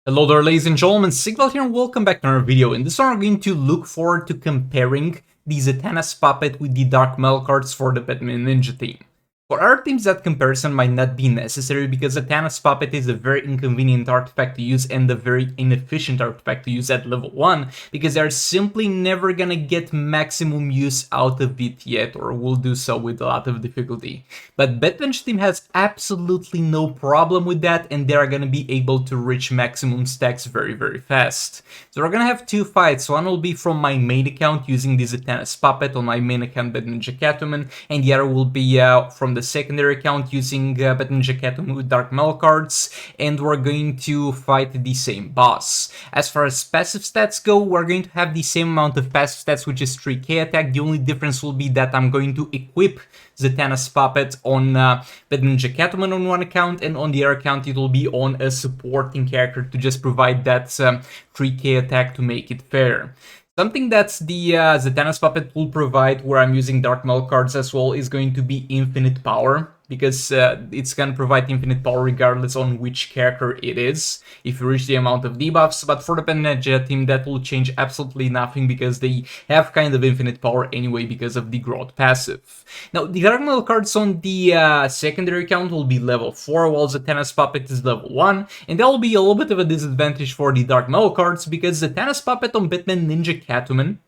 Hello there, ladies and gentlemen, Sigval here and welcome back to another video. In this one we're going to look forward to comparing the Zatanna's puppet with the Dark Metal cards for the Batman Ninja team. For other teams that comparison might not be necessary because Zatanna's puppet is a very inconvenient artifact to use and a very inefficient artifact to use at level 1 because they're simply never gonna get maximum use out of it yet, or will do so with a lot of difficulty. But Batman team has absolutely no problem with that and they are gonna be able to reach maximum stacks very fast. So we're gonna have two fights. One will be from my main account using the Zatanna's puppet on my main account Batman Catwoman, and the other will be from the secondary account using Batman Catwoman with Dark Metal cards, and we're going to fight the same boss. As far as passive stats go, we're going to have the same amount of passive stats, which is 3k attack. The only difference will be that I'm going to equip Zatanna's puppet on Batman Catwoman on one account, and on the other account it will be on a supporting character to just provide that 3k attack to make it fair. Something that the Zatanna's puppet will provide, where I'm using Dark Metal cards as well, is going to be infinite power, because it's going to provide infinite power regardless on which character it is, if you reach the amount of debuffs. But for the Ninja team, that will change absolutely nothing, because they have kind of infinite power anyway because of the growth passive. Now, the Dark Metal cards on the secondary account will be level 4, while Zatanna's puppet is level 1, and that will be a little bit of a disadvantage for the Dark Metal cards, because Zatanna's puppet on Batman Ninja Catwoman,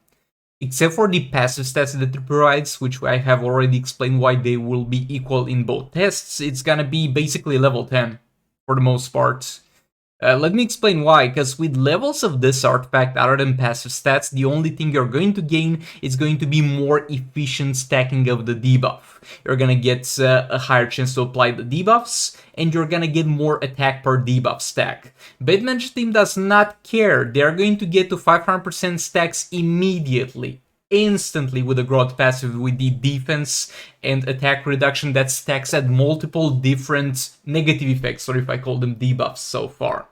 except for the passive stats that it provides, which I have already explained why they will be equal in both tests, it's gonna be basically level 10 for the most part. Let me explain why, because with levels of this artifact, other than passive stats, the only thing you're going to gain is going to be more efficient stacking of the debuff. You're gonna get a higher chance to apply the debuffs, and you're gonna get more attack per debuff stack. Batman's team does not care. They're going to get to 500% stacks immediately, instantly, with the growth passive, with the defense and attack reduction that stacks at multiple different negative effects, or if I call them debuffs so far.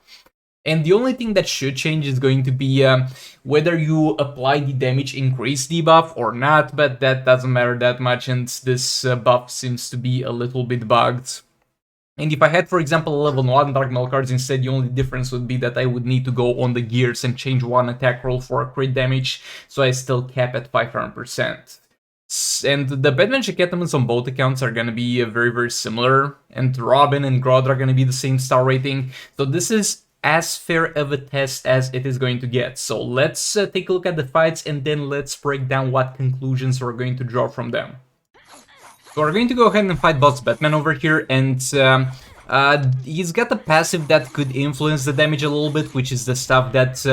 And the only thing that should change is going to be whether you apply the damage increase debuff or not, but that doesn't matter that much, and this buff seems to be a little bit bugged. And if I had, for example, level 1 Dark Metal cards instead, the only difference would be that I would need to go on the gears and change one attack roll for a crit damage, so I still cap at 500%. And the Batman Catwomans on both accounts are gonna be very similar, and Robin and Grodd are gonna be the same star rating, so this is as fair of a test as it is going to get. So let's take a look at the fights, and then let's break down what conclusions we're going to draw from them. So we're going to go ahead and fight Boss Batman over here, and he's got a passive that could influence the damage a little bit, which is the stuff that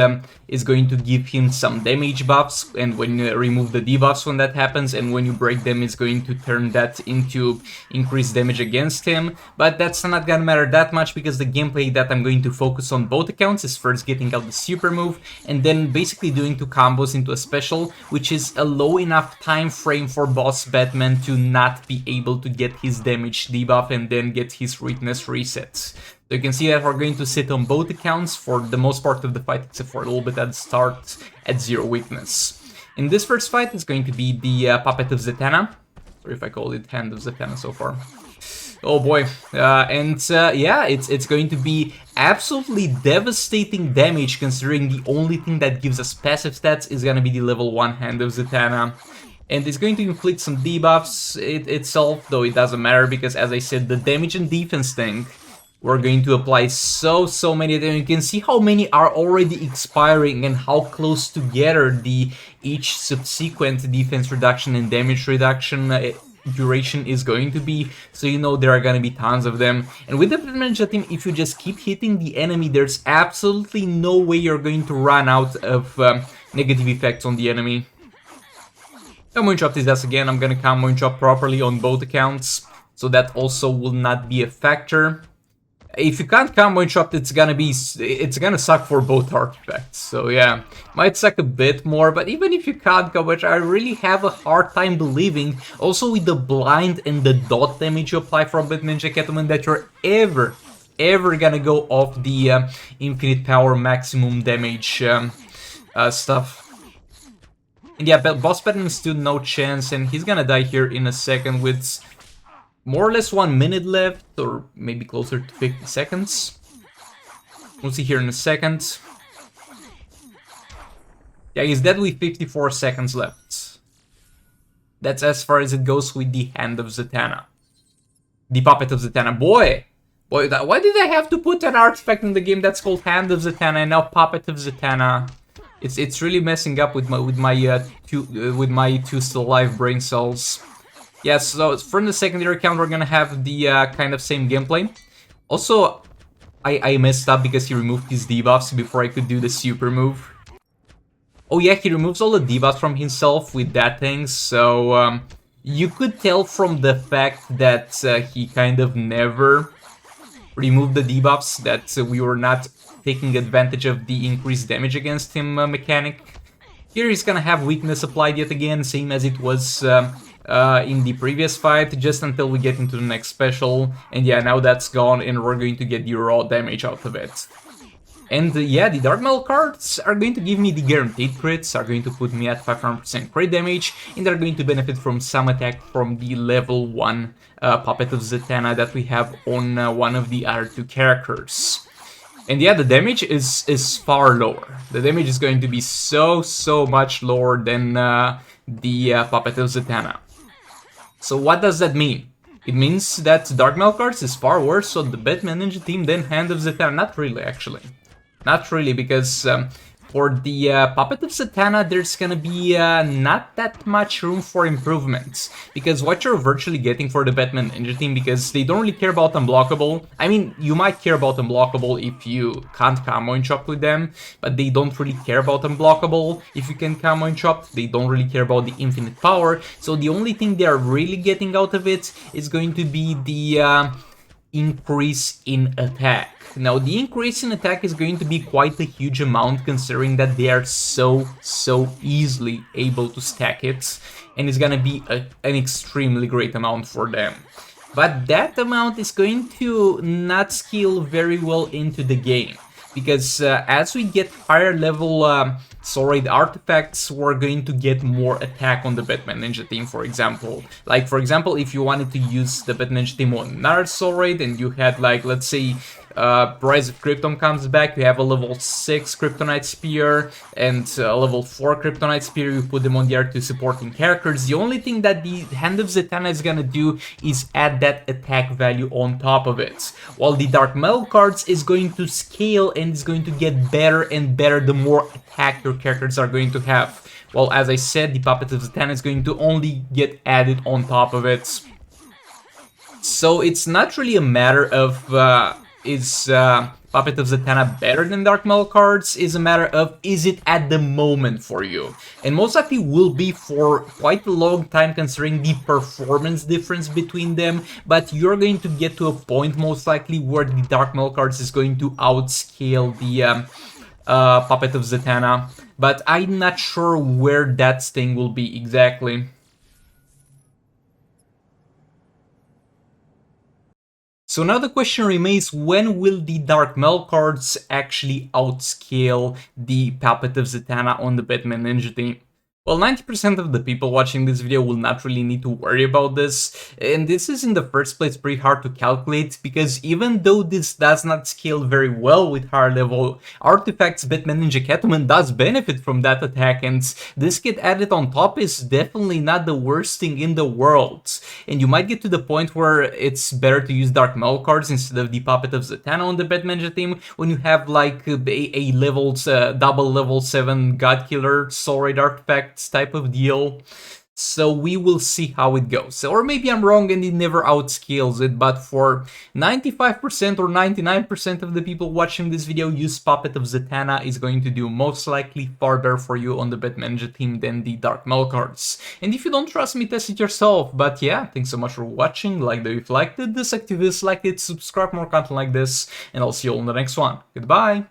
is going to give him some damage buffs, and when you remove the debuffs when that happens, and when you break them, it's going to turn that into increased damage against him. But that's not gonna matter that much, because the gameplay that I'm going to focus on both accounts is first getting out the super move, and then basically doing two combos into a special, which is a low enough time frame for Boss Batman to not be able to get his damage debuff and then get his weakness resets. So you can see that we're going to sit on both accounts for the most part of the fight, except for a little bit at the start at 0 weakness. In this first fight, it's going to be the Puppet of Zatanna, or if I call it Hand of Zatanna so far. Oh boy, yeah, it's going to be absolutely devastating damage, considering the only thing that gives us passive stats is gonna be the level 1 Hand of Zatanna. And it's going to inflict some debuffs itself, though it doesn't matter, because as I said, the damage and defense thing, we're going to apply so many of them. You can see how many are already expiring and how close together each subsequent defense reduction and damage reduction duration is going to be, so you know there are going to be tons of them. And with the Ninja team, if you just keep hitting the enemy, there's absolutely no way you're going to run out of negative effects on the enemy. Combo interrupt is this again. I'm gonna combo interrupt properly on both accounts, so that also will not be a factor. If you can't combo interrupt, it's gonna suck for both artifacts. So yeah, might suck a bit more, but even if you can't combo, which I really have a hard time believing, also with the blind and the dot damage you apply from Batman Catwoman, that you're ever gonna go off the infinite power maximum damage stuff. And yeah, Boss Batman stood no chance, and he's gonna die here in a second with more or less 1 minute left, or maybe closer to 50 seconds. We'll see here in a second. Yeah, he's dead with 54 seconds left. That's as far as it goes with the Hand of Zatanna. The Puppet of Zatanna. Boy, why did I have to put an artifact in the game that's called Hand of Zatanna and now Puppet of Zatanna? It's really messing up with my two still alive brain cells. Yeah, so from the secondary account we're gonna have the kind of same gameplay. Also, I messed up because he removed his debuffs before I could do the super move. Oh yeah, he removes all the debuffs from himself with that thing, so you could tell from the fact that he kind of never removed the debuffs that we were not taking advantage of the increased damage against him mechanic. Here he's gonna have weakness applied yet again, same as it was in the previous fight, just until we get into the next special. And yeah, now that's gone and we're going to get the raw damage out of it. And yeah, the Dark Metal cards are going to give me the guaranteed crits, are going to put me at 500% crit damage, and they're going to benefit from some attack from the level 1 Puppet of Zatanna that we have on one of the other two characters. And yeah, the damage is far lower. The damage is going to be so much lower than the Puppet of Zatanna. So what does that mean? It means that Dark Metal cards is far worse on the Batman Ninja team than Hand of Zatanna. Not really, actually. Not really, because for the Puppet of Zatanna, there's gonna be not that much room for improvements. Because what you're virtually getting for the Batman Ninja team, because they don't really care about Unblockable. I mean, you might care about Unblockable if you can't combo and chop with them, but they don't really care about Unblockable if you can combo and chop. They don't really care about the infinite power. So the only thing they're really getting out of it is going to be the increase in attack. Now, the increase in attack is going to be quite a huge amount, considering that they are so easily able to stack it, and it's gonna be an extremely great amount for them. But that amount is going to not scale very well into the game, because as we get higher level Soul Raid artifacts, we're going to get more attack on the Batman Ninja team, for example. Like, for example, if you wanted to use the Batman Ninja team on another Soul Raid and you had, like, let's say, Rise of Krypton comes back, you have a level 6 Kryptonite Spear and a level 4 Kryptonite Spear, you put them on the other two supporting characters. The only thing that the Hand of Zatanna is gonna do is add that attack value on top of it, while the Dark Metal cards is going to scale and is going to get better and better the more attack your characters are going to have. Well, as I said, the Puppet of Zatanna is going to only get added on top of it. So it's not really a matter of is Puppet of Zatanna better than Dark Metal cards? Is a matter of, is it at the moment for you? And most likely will be for quite a long time, considering the performance difference between them, but you're going to get to a point most likely where the Dark Metal cards is going to outscale the Puppet of Zatanna, but I'm not sure where that thing will be exactly. So now the question remains, when will the Dark Metal cards actually outscale the Puppet of Zatanna on the Batman Ninja team? Well, 90% of the people watching this video will not really need to worry about this, and this is in the first place pretty hard to calculate, because even though this does not scale very well with higher level artifacts, Batman Ninja Catwoman does benefit from that attack, and this kit added on top is definitely not the worst thing in the world. And you might get to the point where it's better to use Dark Metal cards instead of the Puppet of Zatanna on the Batman Ninja team, when you have like a double level 7 God Killer Soul Raid artifact type of deal. So we will see how it goes. Or maybe I'm wrong and it never outscales it, but for 95% or 99% of the people watching this video, use Puppet of Zatanna is going to do most likely farther for you on the Batman Ninja team than the Dark Metal cards. And if you don't trust me, test it yourself. But yeah, thanks so much for watching. Like the video if you liked it, disactivate, like it, subscribe for more content like this, and I'll see you all in the next one. Goodbye!